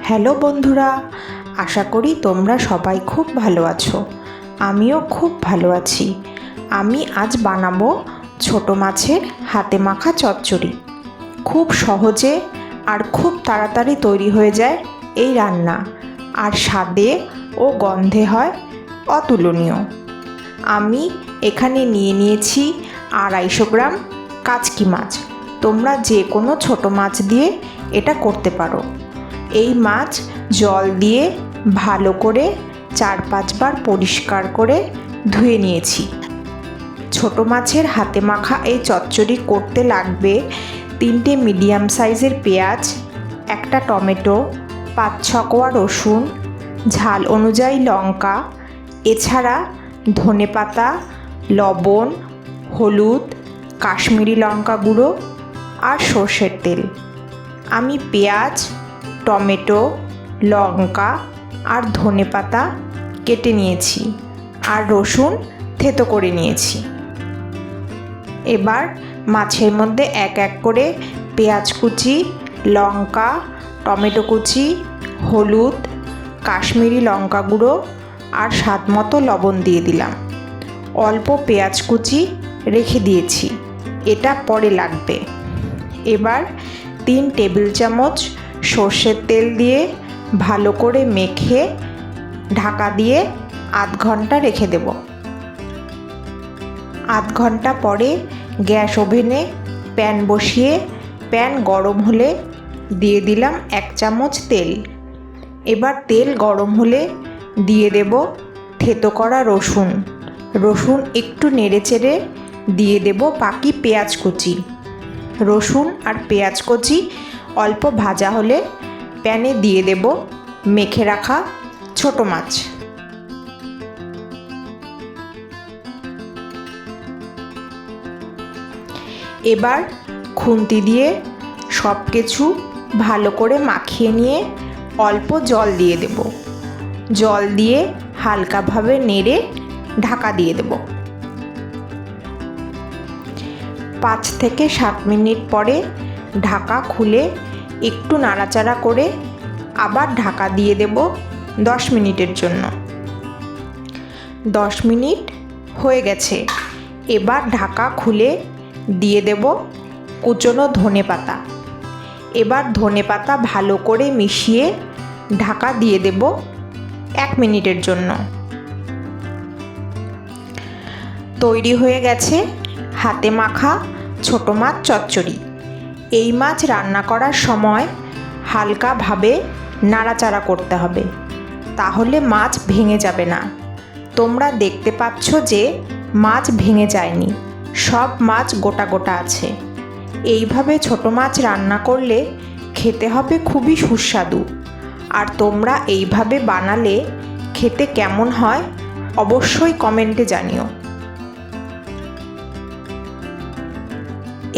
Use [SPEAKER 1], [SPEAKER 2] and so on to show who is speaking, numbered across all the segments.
[SPEAKER 1] Hello বন্ধুরা, আশা করি তোমরা সবাই খুব ভালো আছো। আমিও খুব ভালো আছি। আমি আজ বানাবো ছোট মাছের হাতে মাখা চচ্চড়ি। খুব সহজে আর খুব তাড়াতাড়ি তৈরি হয়ে যায় এই রান্না, আর স্বাদে ও গন্ধে হয় অতুলনীয়। আমি এখানে নিয়ে নিয়েছি 250 গ্রাম কাচকি মাছ। তোমরা যে কোনো ছোট মাছ দিয়ে এটা করতে পারো। এই মাছ জল দিয়ে ভালো করে 4-5 বার পরিষ্কার করে ধুয়ে নিয়েছি। ছোট মাছের হাতে মাখা এই চচ্চড়ি করতে লাগবে 3টে মিডিয়াম সাইজের পেঁয়াজ, 1টা টমেটো, 5-6 কোয়া রসুন, ঝাল অনুযায়ী লঙ্কা, এছাড়া ধনেপাতা, লবণ, হলুদ, কাশ্মীরি লঙ্কা গুঁড়ো আর সর্ষের তেল। আমি পেঁয়াজ, টমেটো, লঙ্কা আর ধনেপাতা কেটে নিয়েছি আর রসুন থেতো করে নিয়েছি। এবার মাছের মধ্যে এক এক করে পেঁয়াজ কুচি, লঙ্কা, টমেটো কুচি, হলুদ, কাশ্মীরি লঙ্কা গুঁড়ো আর স্বাদমতো লবণ দিয়ে দিলাম। অল্প পেঁয়াজ কুচি রেখে দিয়েছি, এটা পরে লাগবে। এবার 3 টেবিল চামচ সর্ষের তেল দিয়ে ভালো করে মেখে ঢাকা দিয়ে আধ ঘন্টা রেখে দেব। আধ ঘন্টা পরে গ্যাস ওভেনে প্যান বসিয়ে প্যান গরম হলে দিয়ে দিলাম 1 চামচ তেল। এবার তেল গরম হলে দিয়ে দেব থেতো করা রসুন। রসুন একটু নেড়েচেড়ে দিয়ে দেব বাকি পেঁয়াজ কুচি। রসুন আর পেঁয়াজ কুচি অল্প ভাজা হলে প্যানে দিয়ে দেব মেখে রাখা ছোট মাছ। এবার খুন্তি দিয়ে সব কিছু ভালো করে মাখিয়ে নিয়ে অল্প জল দিয়ে দেব। জল দিয়ে হালকাভাবে নেড়ে ঢাকা দিয়ে দেব। 5 থেকে 7 মিনিট পরে ঢাকা খুলে একটু নাড়াচাড়া করে আবার ঢাকা দিয়ে দেব 10 মিনিটের জন্য। 10 মিনিট হয়ে গেছে। এবার ঢাকা খুলে দিয়ে দেব কুচনো ধনেপাতা। এবার ধনেপাতা ভালো করে মিশিয়ে ঢাকা দিয়ে দেব 1 মিনিটের জন্য। তৈরি হয়ে গেছে হাতে মাখা ছোট মাছ চচ্চড়ি। এই মাছ রান্না করার সময় হালকাভাবে নাড়াচাড়া করতে হবে, তাহলে মাছ ভেঙে যাবে না। তোমরা দেখতে পাচ্ছ যে মাছ ভেঙে যায়নি, সব মাছ গোটা গোটা আছে। এইভাবে ছোট মাছ রান্না করলে খেতে হবে খুবই সুস্বাদু। আর তোমরা এইভাবে বানালে খেতে কেমন হয় অবশ্যই কমেন্টে জানিও।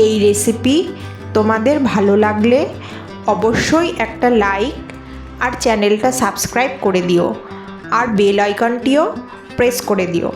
[SPEAKER 1] এই রেসিপি তোমাদের ভালো লাগলে অবশ্যই একটা লাইক আর চ্যানেলটা সাবস্ক্রাইব করে দিও, আর বেল আইকনটিও প্রেস করে দিও।